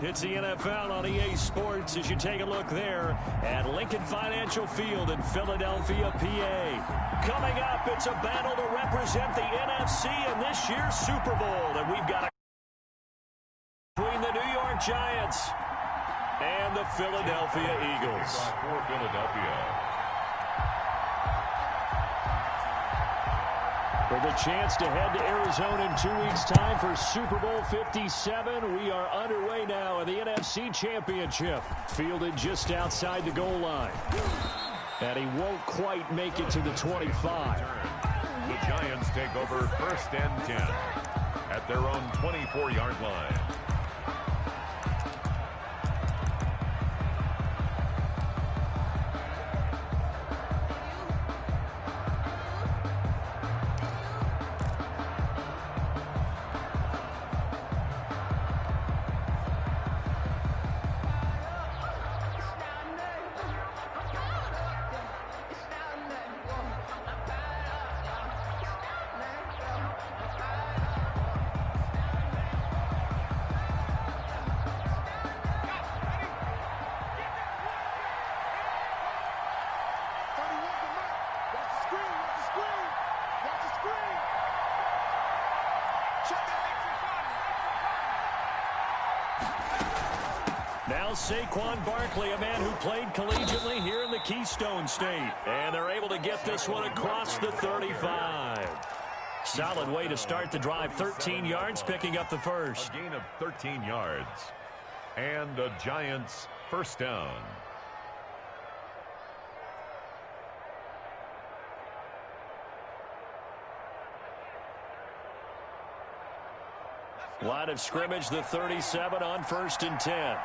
It's the NFL on EA Sports as you take a look there at Lincoln Financial Field in Philadelphia, PA. Coming up, it's a battle to represent the NFC in this year's Super Bowl. And we've got a between the New York Giants and the Philadelphia Eagles. For Philadelphia. With a chance to head to Arizona in 2 weeks' time for Super Bowl 57, we are underway now in the NFC Championship. Fielded just outside the goal line. And he won't quite make it to the 25. The Giants take over 1st and 10 at their own 24-yard line. Now Saquon Barkley, a man who played collegiately here in the Keystone State. And they're able to get this one across the 35. Solid way to start the drive. 13 yards, picking up the first. A gain of 13 yards. And the Giants' first down. Line of scrimmage, the 37 on 1st and 10.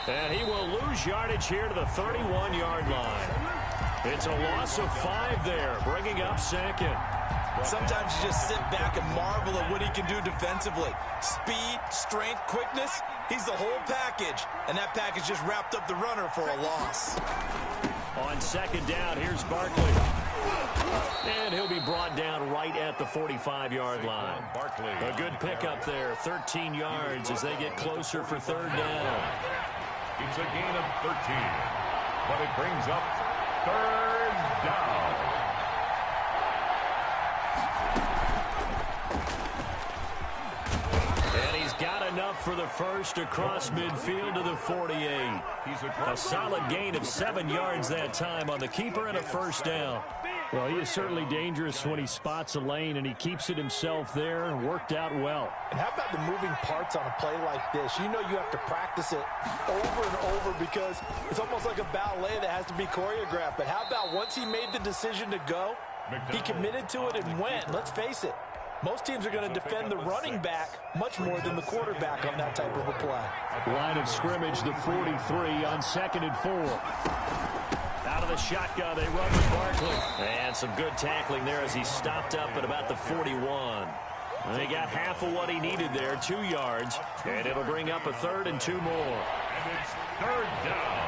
And he will lose yardage here to the 31-yard line. It's a loss of 5 there, bringing up 2nd. Sometimes you just sit back and marvel at what he can do defensively. Speed, strength, quickness, he's the whole package. And that package just wrapped up the runner for a loss. On 2nd down, here's Barkley. And he'll be brought down right at the 45-yard line. A good pickup there, 13 yards as they get closer for 3rd down. It's a gain of 13, but it brings up 3rd down. And he's got enough for the first across midfield to the 48. A solid gain of 7 yards that time on the keeper and a 1st down. Well, he is certainly dangerous when he spots a lane, and he keeps it himself there. Worked out well. And how about the moving parts on a play like this? You know you have to practice it over and over because it's almost like a ballet that has to be choreographed. But how about once he made the decision to go, he committed to it and went. Let's face it, most teams are going to defend the running back much more than the quarterback on that type of a play. Line of scrimmage, the 43 on 2nd and 4. Out of the shotgun, they run with Barkley. And some good tackling there as he stopped up at about the 41. They got half of what he needed there, 2 yards. And it'll bring up a 3rd and 2 more. And it's 3rd down.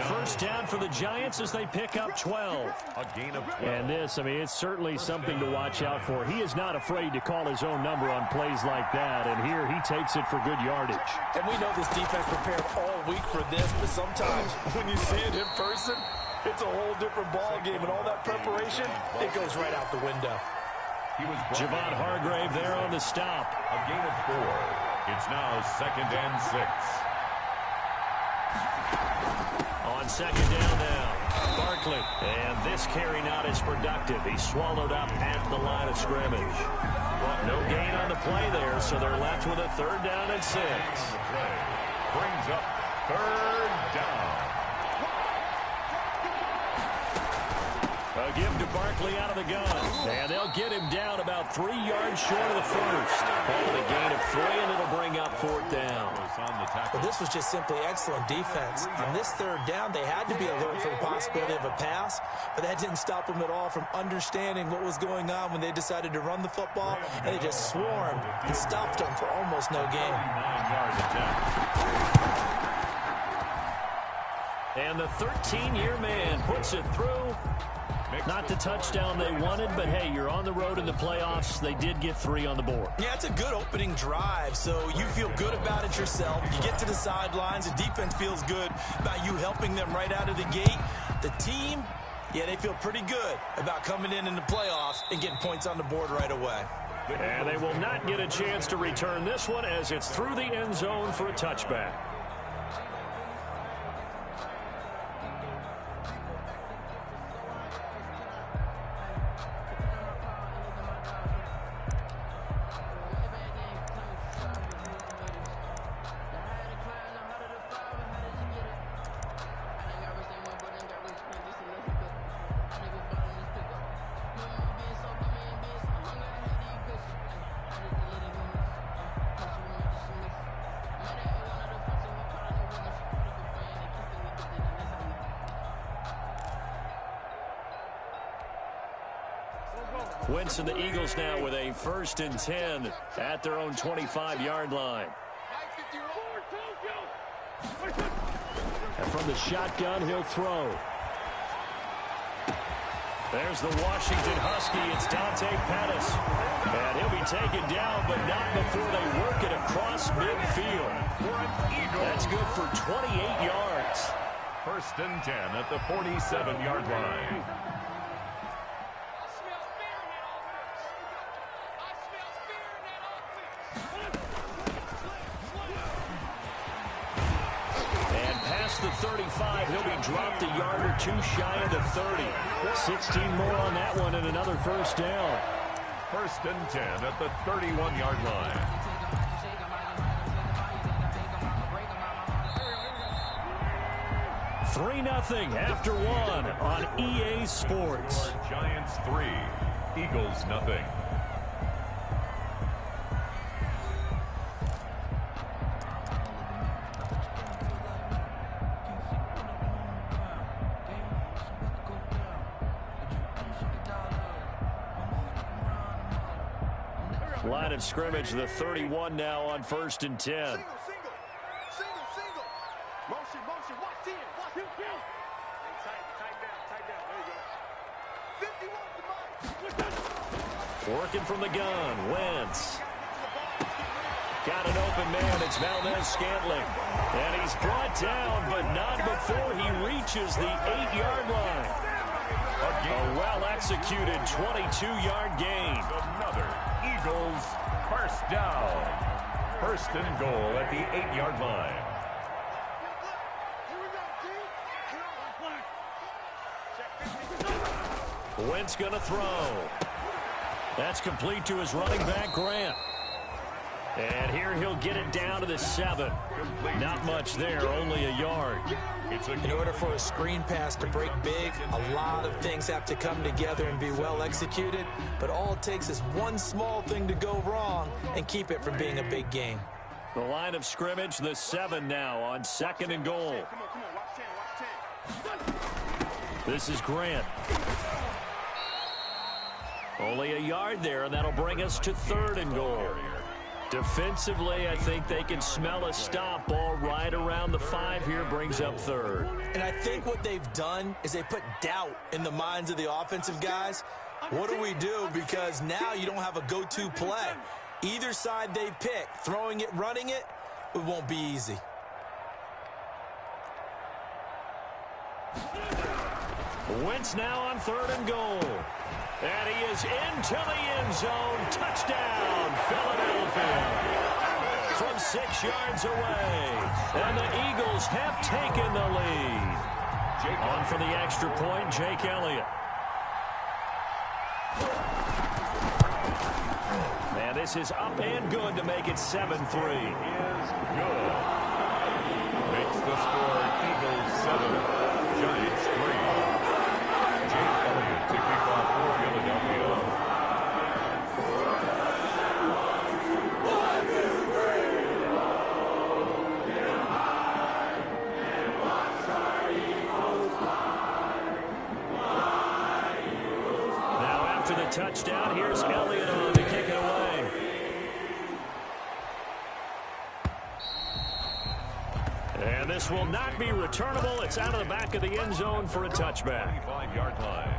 First down for the Giants as they pick up 12. A gain of 12. And this, I mean, it's certainly something to watch out for. He is not afraid to call his own number on plays like that. And here he takes it for good yardage. And we know this defense prepared all week for this, but sometimes when you see it in person, it's a whole different ball game. And all that preparation, it goes right out the window. Javon Hargrave there on the stop. A gain of 4. It's now 2nd and 6. On 2nd down now, Barkley. And this carry not as productive. He's swallowed up at the line of scrimmage. No gain on the play there, so they're left with a 3rd down and 6. Brings up 3rd down. A give to Barkley out of the gun. And they'll get him down about 3 yards short of the first. Ball a gain of 3, and it'll bring up 4th down. But this was just simply excellent defense. On this 3rd down, they had to be alert for the possibility of a pass, but that didn't stop them at all from understanding what was going on when they decided to run the football, and they just swarmed and stuffed them for almost no gain. And the 13-year man puts it through. Not the touchdown they wanted, but hey, you're on the road in the playoffs. They did get 3 on the board. Yeah, it's a good opening drive, so you feel good about it yourself. You get to the sidelines, the defense feels good about you helping them right out of the gate. The team, yeah, they feel pretty good about coming in the playoffs and getting points on the board right away. And they will not get a chance to return this one as it's through the end zone for a touchback. Wentz and the Eagles now with a 1st and 10 at their own 25-yard line. And from the shotgun, he'll throw. There's the Washington Husky. It's Dante Pettis. And he'll be taken down, but not before they work it across midfield. That's good for 28 yards. 1st and 10 at the 47-yard line. The 35, he'll be dropped a yard or 2 shy of the 30. 16 more on that one and another 1st down. 1st and 10 at the 31-yard line. Three 3-0 after 1 on EA Sports. Giants 3, Eagles 0. Line of scrimmage, the 31 now on 1st and 10. Single. Motion. Watch 10. Watch him. Tight down. There you go. 51. Working from the gun. Wentz. Got an open man. It's Valdez-Scantling. And he's brought down, but not before he reaches the 8-yard line. A well-executed 22-yard gain. Another Eagles 1st down. 1st and goal at the 8-yard line. Wentz gonna throw. That's complete to his running back, Grant. And here he'll get it down to the 7. Not much there, only a yard. In order for a screen pass to break big, a lot of things have to come together and be well executed. But all it takes is one small thing to go wrong and keep it from being a big game. The line of scrimmage, the 7 now on 2nd and goal. This is Grant. Only a yard there, and that'll bring us to 3rd and goal. Defensively, I think they can smell a stop. Ball right around the 5 here, brings up 3rd. And I think what they've done is they put doubt in the minds of the offensive guys. What do we do? Because now you don't have a go-to play. Either side they pick, throwing it, running it, it won't be easy. Wentz now on 3rd and goal. And he is into the end zone. Touchdown, Philadelphia. From 6 yards away. And the Eagles have taken the lead. On for the extra point, Jake Elliott. And this is up and good to make it 7-3. Is good. Makes the score Eagles 7, Giants 3. Jake Elliott after the touchdown. Here's Elliott on to kick it away. And this will not be returnable. It's out of the back of the end zone for a touchback. 5-yard line.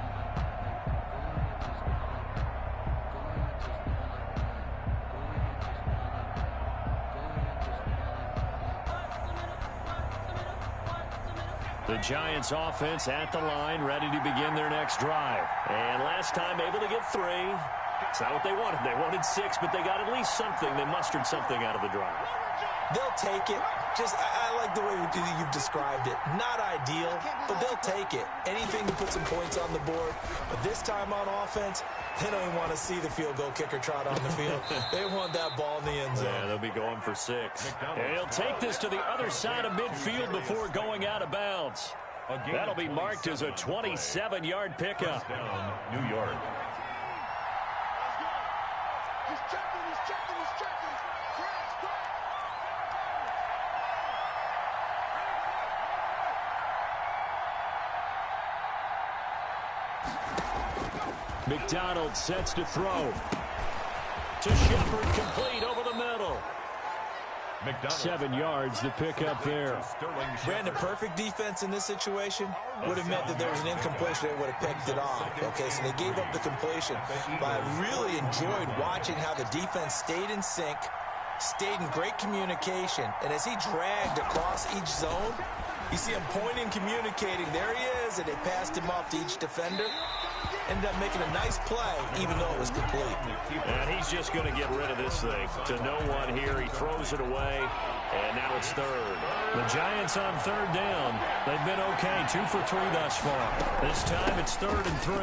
The Giants offense at the line, ready to begin their next drive. And last time able to get 3. It's not what they wanted. They wanted 6, but they got at least something. They mustered something out of the drive. They'll take it. I like the way you've described it. Not ideal, but they'll take it. Anything to put some points on the board. But this time on offense, they don't even want to see the field goal kicker trot on the field. They want that ball in the end zone. Yeah, they'll be going for 6. And he'll take this to the other side of midfield before going out of bounds. That'll be marked as a 27-yard pickup. Down, New York. He's checking, he's checking, he's checking. Crash, crash. McDonald sets to throw. To Shepard, complete over the middle. 7 yards, the pickup there. Brandon, perfect defense in this situation would have meant that there was an incompletion. They would have picked it off. Okay, so they gave up the completion. But I really enjoyed watching how the defense stayed in sync, stayed in great communication. And as he dragged across each zone, you see him pointing, communicating. There he is, and they passed him off to each defender. Ended up making a nice play, even though it was complete. And he's just going to get rid of this thing. To no one here, he throws it away, and now it's 3rd. The Giants on 3rd down. They've been okay, 2 for 3 thus far. This time it's 3rd and 3.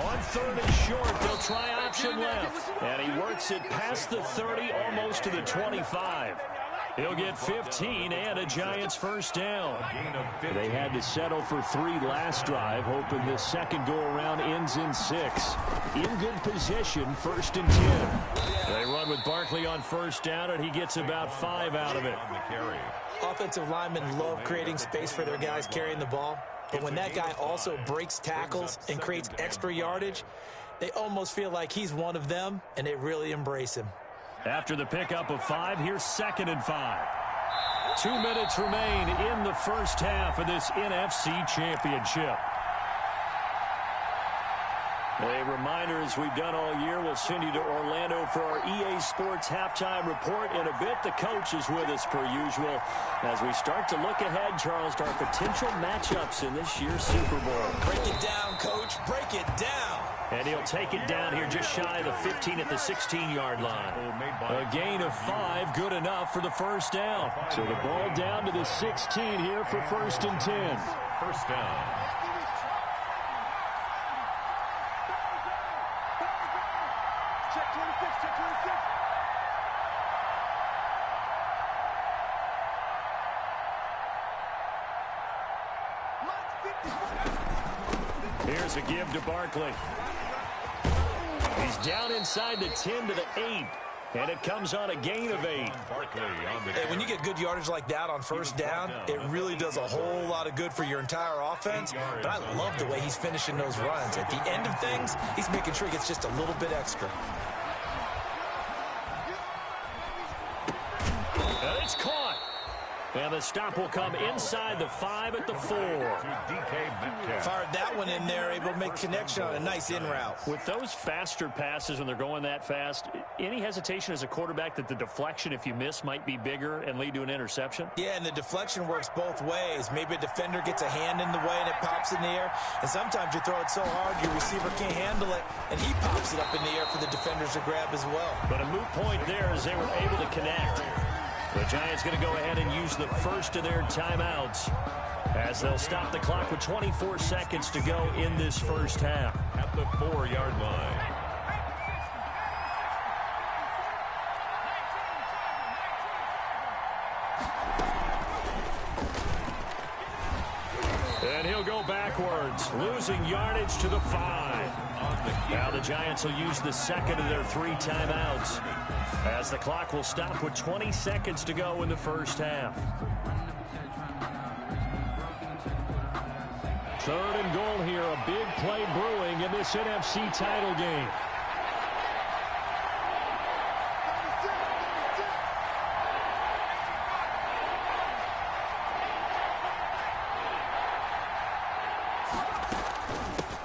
On 3rd and short, they'll try option left. And he works it past the 30, almost to the 25. He'll get 15 and a Giants first down. They had to settle for 3 last drive, hoping this second go-around ends in 6. In good position, 1st and 10. They run with Barkley on first down, and he gets about 5 out of it. Offensive linemen love creating space for their guys carrying the ball. But when that guy also breaks tackles and creates extra yardage, they almost feel like he's one of them, and they really embrace him. After the pickup of 5, here's 2nd and 5. 2 minutes remain in the first half of this NFC Championship. A reminder, as we've done all year, we'll send you to Orlando for our EA Sports halftime report. In a bit, the coach is with us per usual as we start to look ahead, Charles, to our potential matchups in this year's Super Bowl. Break it down, Coach. Break it down. And he'll take it down here just shy of the 15 at the 16-yard line. A gain of 5, good enough for the first down. So the ball down to the 16 here for 1st and 10. First down. Check 26, check 26. Here's a give to Barkley. He's down inside the 10 to the 8. And it comes on a gain of 8. Hey, when you get good yardage like that on first down, it really does a whole lot of good for your entire offense. But I love the way he's finishing those runs. At the end of things, he's making sure he gets just a little bit extra. And it's caught. And the stop will come inside the 5 at the 4. Fired that one in there, able to make connection on a nice in route. With those faster passes when they're going that fast, any hesitation as a quarterback that the deflection, if you miss, might be bigger and lead to an interception? Yeah, and the deflection works both ways. Maybe a defender gets a hand in the way and it pops in the air. And sometimes you throw it so hard your receiver can't handle it, and he pops it up in the air for the defenders to grab as well. But a moot point there as they were able to connect. The Giants going to go ahead and use the first of their timeouts as they'll stop the clock with 24 seconds to go in this first half. At the 4-yard line. And he'll go backwards, losing yardage to the 5. Now the Giants will use the second of their 3 timeouts as the clock will stop with 20 seconds to go in the first half. Third and goal here. A big play brewing in this NFC title game.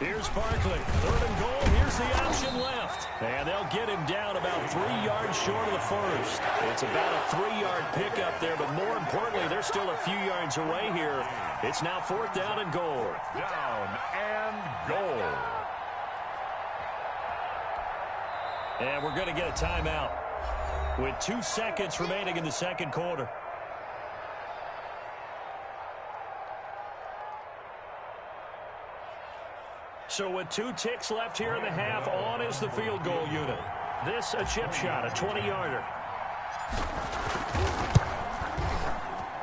Here's Barkley. Third and goal. Here's the option left. And they'll get him down about 3 yards short of the first. It's about a 3-yard pickup there, but more importantly, they're still a few yards away here. It's now 4th down and goal. Down and goal. And we're going to get a timeout with 2 seconds remaining in the second quarter. So with 2 ticks left here in the half, on is the field goal unit. This a chip shot, a 20-yarder.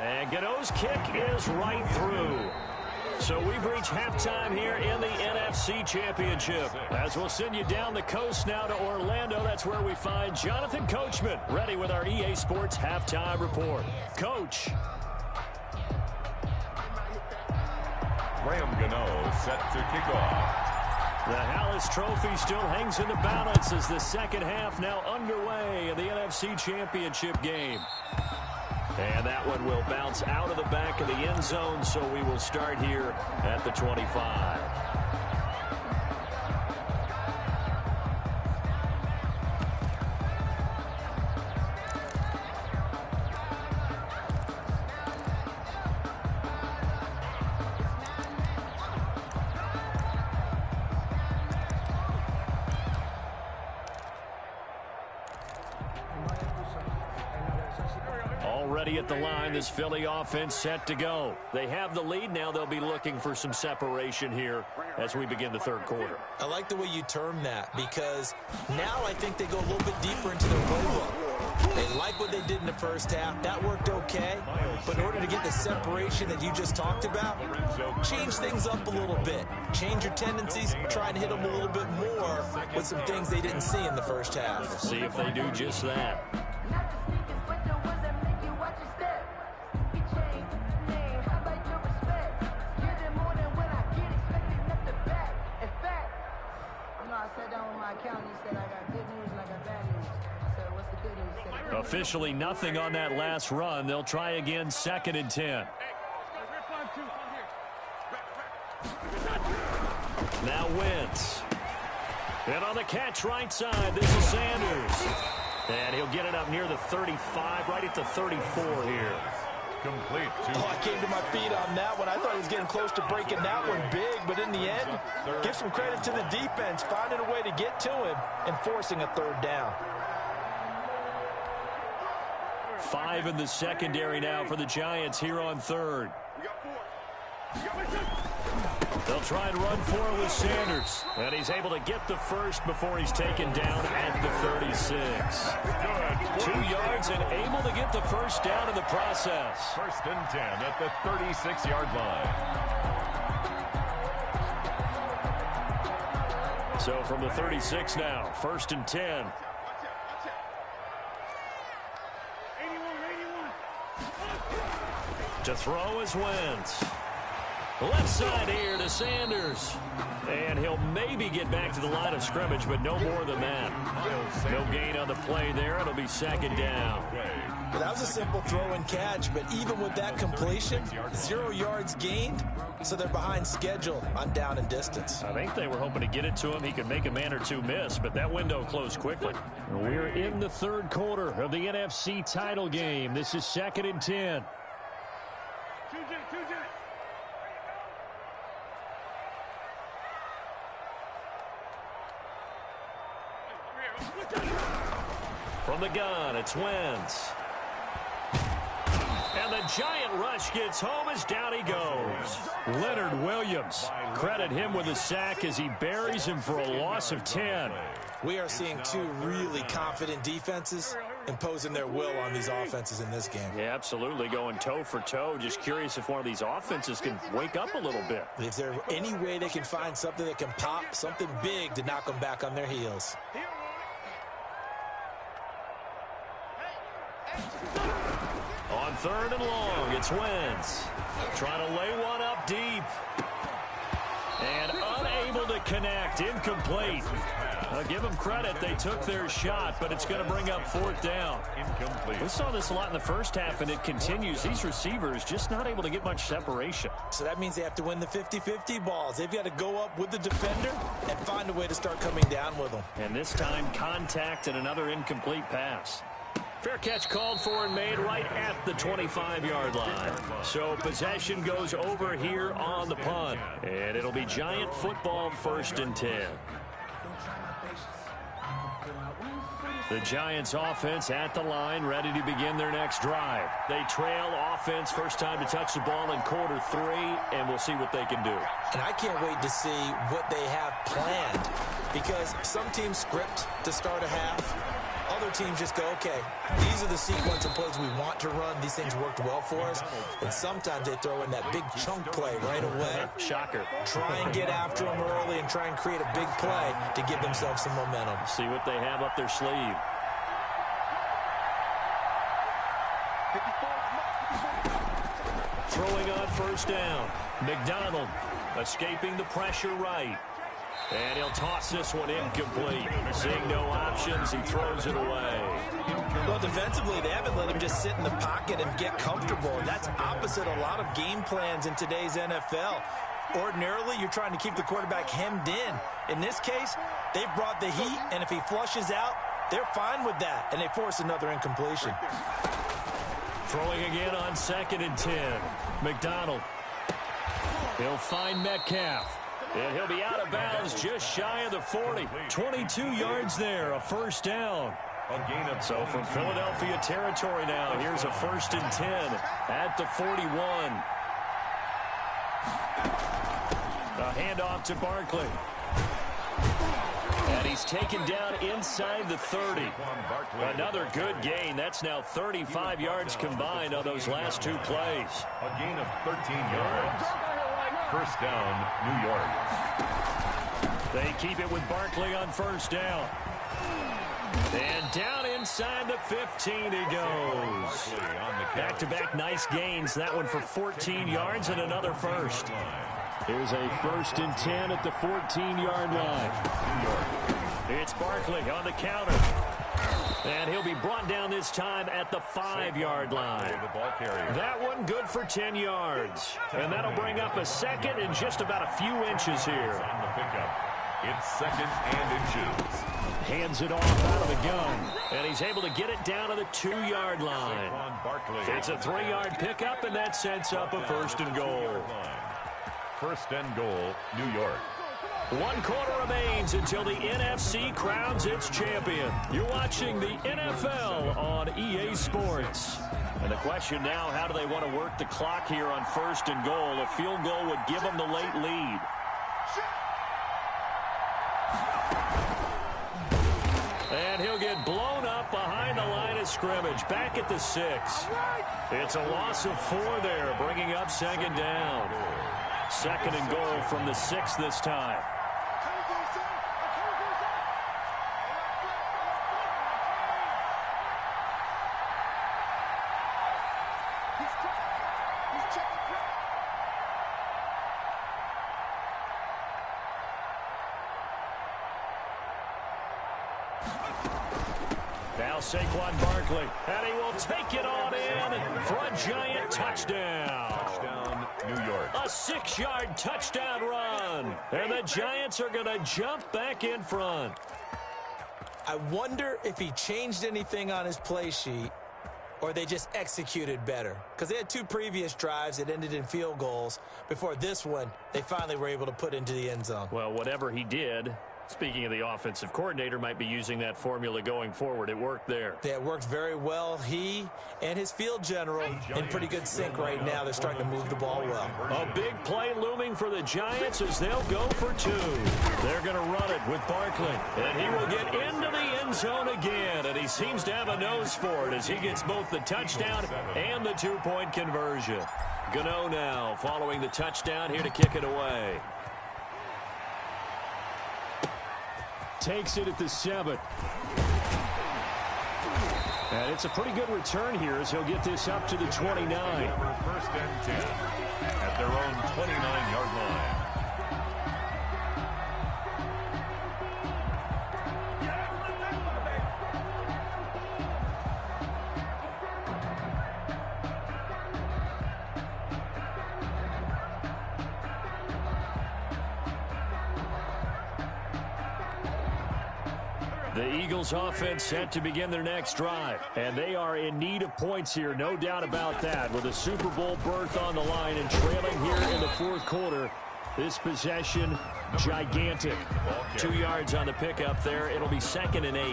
And Gano's kick is right through. So we've reached halftime here in the NFC Championship. As we'll send you down the coast now to Orlando, that's where we find Jonathan Coachman, ready with our EA Sports halftime report. Coach. Graham Gano set to kick off. The Hallis Trophy still hangs in the balance as the second half now underway in the NFC Championship game. And that one will bounce out of the back of the end zone, so we will start here at the 25. Already at the line, this Philly offense set to go. They have the lead. Now they'll be looking for some separation here as we begin the third quarter. I like the way you term that, because now I think they go a little bit deeper into their playbook. They like what they did in the first half. That worked okay. But in order to get the separation that you just talked about, change things up a little bit. Change your tendencies. Try and hit them a little bit more with some things they didn't see in the first half. See if they do just that. Officially nothing on that last run. They'll try again, 2nd and 10. Now Wentz. And on the catch right side, this is Sanders. And he'll get it up near the 35, right at the 34 here. Complete. Oh, I came to my feet on that one. I thought he was getting close to breaking that one big, but in the end, give some credit to the defense, finding a way to get to him and forcing a 3rd down. 5 in the secondary now for the Giants here on 3rd. They'll try and run for it with Sanders. And he's able to get the first before he's taken down at the 36. 2 yards and able to get the first down in the process. 1st and 10 at the 36-yard line. So from the 36 now, 1st and 10. To throw is Wentz. Left side here to Sanders. And he'll maybe get back to the line of scrimmage, but no more than that. No gain on the play there. It'll be 2nd down. Well, that was a simple throw and catch, but even with that completion, 0 yards gained, so they're behind schedule on down and distance. I think they were hoping to get it to him. He could make a man or two miss, but that window closed quickly. We're in the third quarter of the NFC title game. This is 2nd and 10. From the gun, it's Wentz. And the giant rush gets home as down he goes. Leonard Williams. Credit him with a sack as he buries him for a loss of 10. We are seeing 2 really confident defenses imposing their will on these offenses in this game. Yeah, absolutely, going toe for toe. Just curious if one of these offenses can wake up a little bit. If there's any way they can find something that can pop, something big to knock them back on their heels. On 3rd and long, it's Wentz. Trying to lay one up deep. And unable to connect. Incomplete. Give them credit. They took their shot, but it's going to bring up 4th down. Incomplete. We saw this a lot in the first half, and it continues. These receivers just not able to get much separation. So that means they have to win the 50-50 balls. They've got to go up with the defender and find a way to start coming down with them. And this time, contact and another incomplete pass. Fair catch called for and made right at the 25-yard line. So possession goes over here on the punt. And it'll be Giant football 1st and 10. The Giants offense at the line, ready to begin their next drive. They trail offense, first time to touch the ball in quarter 3, and we'll see what they can do. And I can't wait to see what they have planned, because some teams script to start a half. Other teams just go, okay, these are the sequence of plays we want to run. These things worked well for us. And sometimes they throw in that big chunk play right away. Shocker. Try and get after them early and try and create a big play to give themselves some momentum. See what they have up their sleeve. Throwing on 1st down. McDonald escaping the pressure right. And he'll toss this one incomplete. Seeing no options, he throws it away. Well, defensively, they haven't let him just sit in the pocket and get comfortable. And that's opposite a lot of game plans in today's NFL. Ordinarily, you're trying to keep the quarterback hemmed in. In this case, they've brought the heat, and if he flushes out, they're fine with that, and they force another incompletion. Throwing again on 2nd and 10. McDonald. He'll find Metcalf. And he'll be out of bounds just shy of the 40. 22 yards there, a 1st down. So from Philadelphia territory now, here's a 1st and 10 at the 41. A handoff to Barkley. And he's taken down inside the 30. Another good gain. That's now 35 yards combined on those last 2 plays. A gain of 13 yards. 1st down, New York. They keep it with Barkley on 1st down. And down inside the 15 he goes. Back-to-back nice gains. That one for 14 yards and another 1st. Here's a 1st and 10 at the 14-yard line. It's Barkley on the counter. And he'll be brought down this time at the 5-yard line. That one good for 10 yards. And that'll bring up a 2nd and just about a few inches here. It's 2nd and inches. Hands it off out of the gun. And he's able to get it down to the 2-yard line. It's a 3-yard pickup, and that sets up a 1st and goal. 1st and goal, New York. 1 quarter remains until the NFC crowns its champion. You're watching the NFL on EA Sports. And the question now, how do they want to work the clock here on 1st and goal? A field goal would give them the late lead. And he'll get blown up behind the line of scrimmage. Back at the 6. It's a loss of 4 there, bringing up 2nd down. 2nd and goal from the 6 this time. Now Saquon Barkley, and he will take it on in for a Giant touchdown. Touchdown, New York. A 6-yard touchdown run, and the Giants are going to jump back in front. I wonder if he changed anything on his play sheet or they just executed better. Because they had 2 previous drives that ended in field goals. Before this one, they finally were able to put into the end zone. Well, whatever he did, speaking of the offensive coordinator, might be using that formula going forward. It worked there. Yeah, it worked very well. He and his field general in pretty good sync right now. They're starting to move the ball well. A big play looming for the Giants as they'll go for 2. They're going to run it with Barkley. And he will get into the end zone again. And he seems to have a nose for it as he gets both the touchdown and the 2-point conversion. Gano now following the touchdown here to kick it away. Takes it at the 7. And it's a pretty good return here as he'll get this up to the 29. 1st and 10 at their own 29-yard line. The Eagles offense set to begin their next drive. And they are in need of points here, no doubt about that. With a Super Bowl berth on the line and trailing here in the fourth quarter. This possession, gigantic. 2 yards on the pickup there. It'll be 2nd and 8.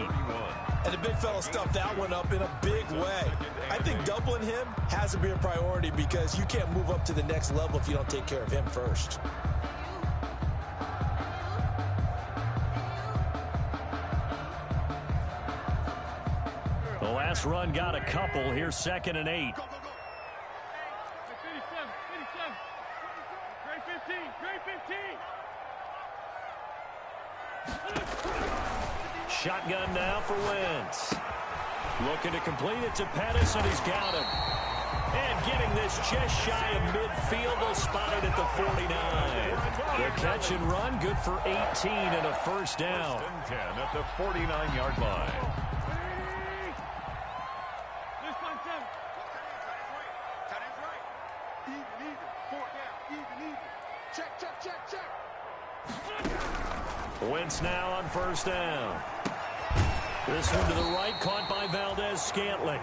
And the big fella stuffed that one up in a big way. I think doubling him has to be a priority because you can't move up to the next level if you don't take care of him first. The last run got a couple. Here's 2nd and 8. Shotgun now for Wentz. Looking to complete it to Pettis, and he's got him. And getting this just shy of midfield. They'll spot it at the 49. The catch and run, good for 18 and a first down. 10 at the 49-yard line. Wentz now on first down. This one to the right, caught by Valdez-Scantling.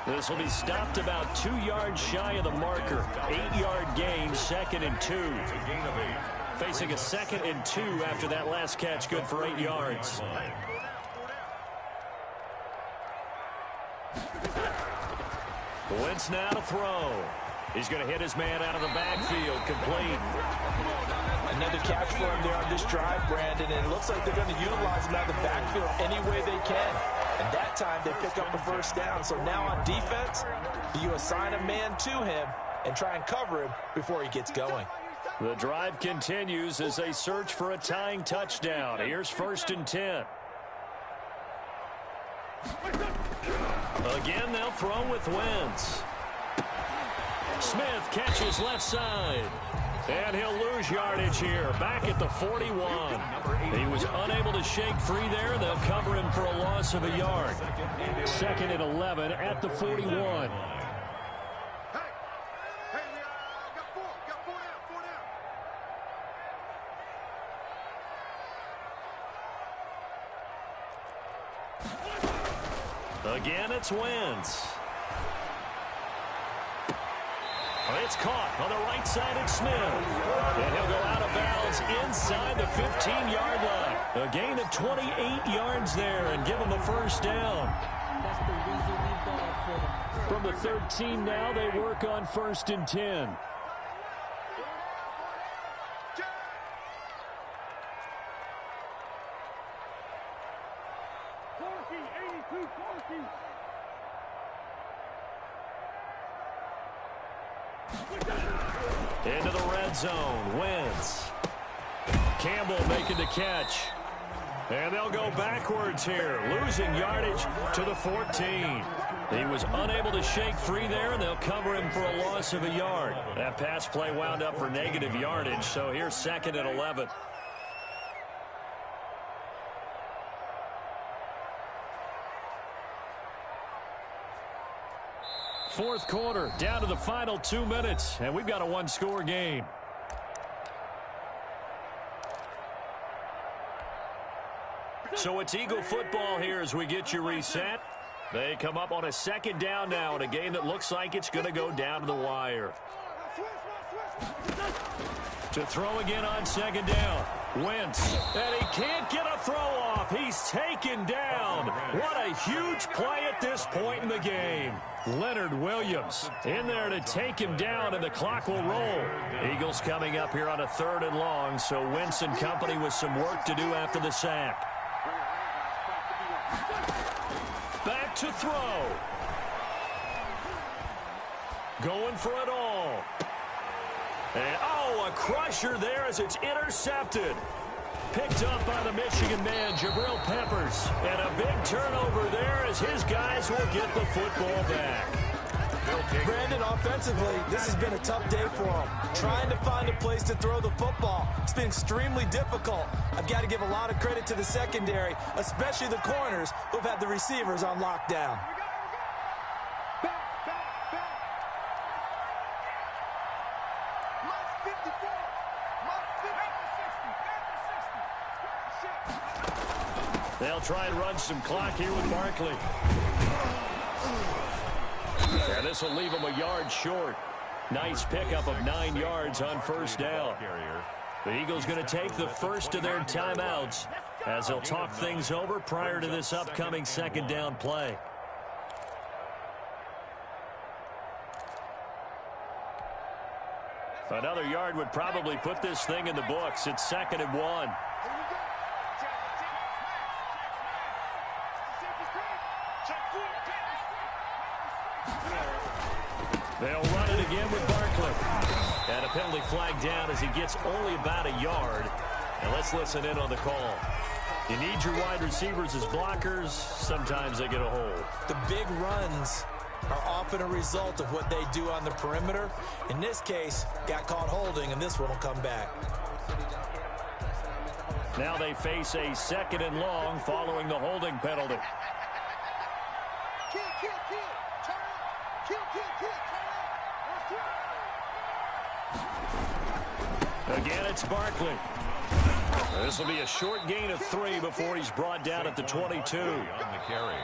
This will be stopped about 2 yards shy of the marker. 8-yard gain, 2nd and 2. Facing a 2nd and 2 after that last catch, good for 8 yards. Wentz now to throw. He's going to hit his man out of the backfield, complete. Another catch for him there on this drive, Brandon, and it looks like they're going to utilize him out of the backfield any way they can. And that time they pick up a first down. So now on defense, you assign a man to him and try and cover him before he gets going. The drive continues as they search for a tying touchdown. Here's 1st and 10. Again, they'll throw with Wentz. Smith catches left side. And he'll lose yardage here. Back at the 41. He was unable to shake free there. They'll cover him for a loss of a yard. 2nd and 11 at the 41. Again, it's Wentz. It's caught on the right side at Smith. And he'll go out of bounds inside the 15-yard line. A gain of 28 yards there and give him a first down. From the 13 now, they work on 1st and 10. Into the red zone, Wentz. Campbell making the catch. And they'll go backwards here, losing yardage to the 14. He was unable to shake free there, and they'll cover him for a loss of a yard. That pass play wound up for negative yardage, so here's 2nd and 11. Fourth quarter, down to the final 2 minutes, and we've got a one-score game. So it's Eagle football here as we get you reset. They come up on a 2nd down now in a game that looks like it's going to go down to the wire. To throw again on 2nd down. Wentz, and he can't get a throw off. He's taken down. What a huge play at this point in the game. Leonard Williams in there to take him down, and the clock will roll. Eagles coming up here on a 3rd and long, so Wentz and company with some work to do after the sack. Back to throw. Going for it all. And, oh, a crusher there as it's intercepted. Picked up by the Michigan man, Jabril Peppers. And a big turnover there as his guys will get the football back. Brandon, offensively, this has been a tough day for him. Trying to find a place to throw the football. It's been extremely difficult. I've got to give a lot of credit to the secondary, especially the corners who've had the receivers on lockdown. They'll They'll try and run some clock here with Barkley. And this will leave him a yard short. Nice pickup of 9 yards on first down. The Eagles going to take the first of their timeouts as they'll talk things over prior to this upcoming second down play. Another yard would probably put this thing in the books. It's 2nd and 1. They'll run it again with Barkley. And a penalty flag down as he gets only about a yard. And let's listen in on the call. You need your wide receivers as blockers. Sometimes they get a hold. The big runs are often a result of what they do on the perimeter. In this case, got caught holding, and this one will come back. Now they face a 2nd and long following the holding penalty. Kill, kill, kill. Turn up. Kill, kill, kill. Turn up. Again, it's Barkley. This will be a short gain of 3 before he's brought down at the 22. On the carry.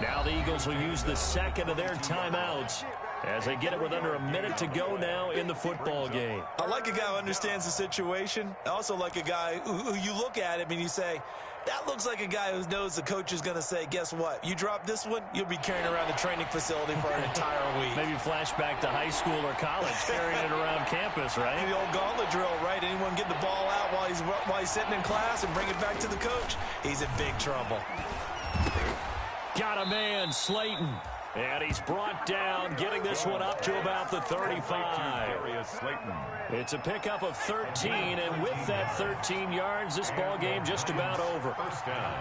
Now the Eagles will use the 2nd of their timeouts as they get it with under a minute to go now in the football game. I like a guy who understands the situation. I also like a guy who you look at him and you say, that looks like a guy who knows the coach is going to say, guess what? You drop this one, you'll be carrying around the training facility for an entire week. Maybe flashback to high school or college, carrying it around campus, right? The old gauntlet drill, right? Anyone get the ball out while he's sitting in class and bring it back to the coach? He's in big trouble. Got a man, Slayton. And he's brought down, getting this one up to about the 35. It's a pickup of 13, and with that 13 yards, this ball game just about over. First down.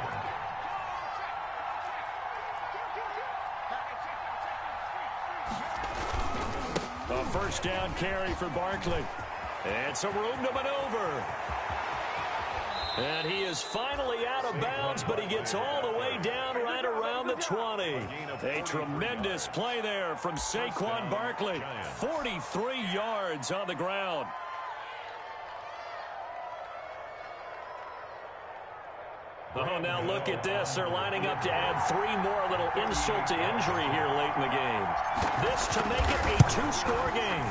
A first down carry for Barkley. And some room to maneuver. And he is finally out of bounds, but he gets all the way down right around the 20. A tremendous play there from Saquon Barkley. 43 yards on the ground. Oh, now look at this. They're lining up to add 3 more, a little insult to injury here late in the game. This to make it a 2-score game.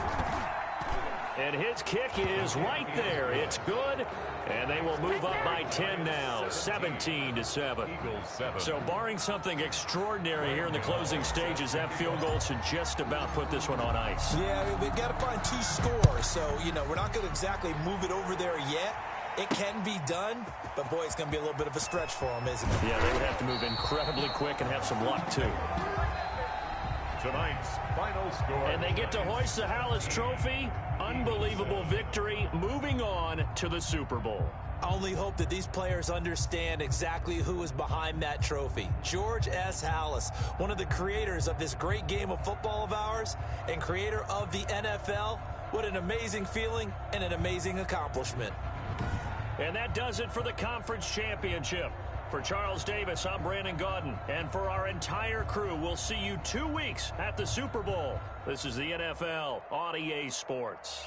And his kick is right there. It's good. And they will move up by 10 now, 17-7. So barring something extraordinary here in the closing stages, that field goal should just about put this one on ice. Yeah, we've got to find 2 scores. So, we're not going to exactly move it over there yet. It can be done, but boy, it's going to be a little bit of a stretch for them, isn't it? Yeah, they would have to move incredibly quick and have some luck, too. Tonight's final score. And they get to hoist the Hallis Trophy. Unbelievable victory, moving on to the Super Bowl. I only hope that these players understand exactly who is behind that trophy. George S. Hallis, one of the creators of this great game of football of ours and creator of the NFL. What an amazing feeling and an amazing accomplishment. And that does it for the conference championship. For Charles Davis, I'm Brandon Gaudin. And for our entire crew, we'll see you 2 weeks at the Super Bowl. This is the NFL on EA Sports.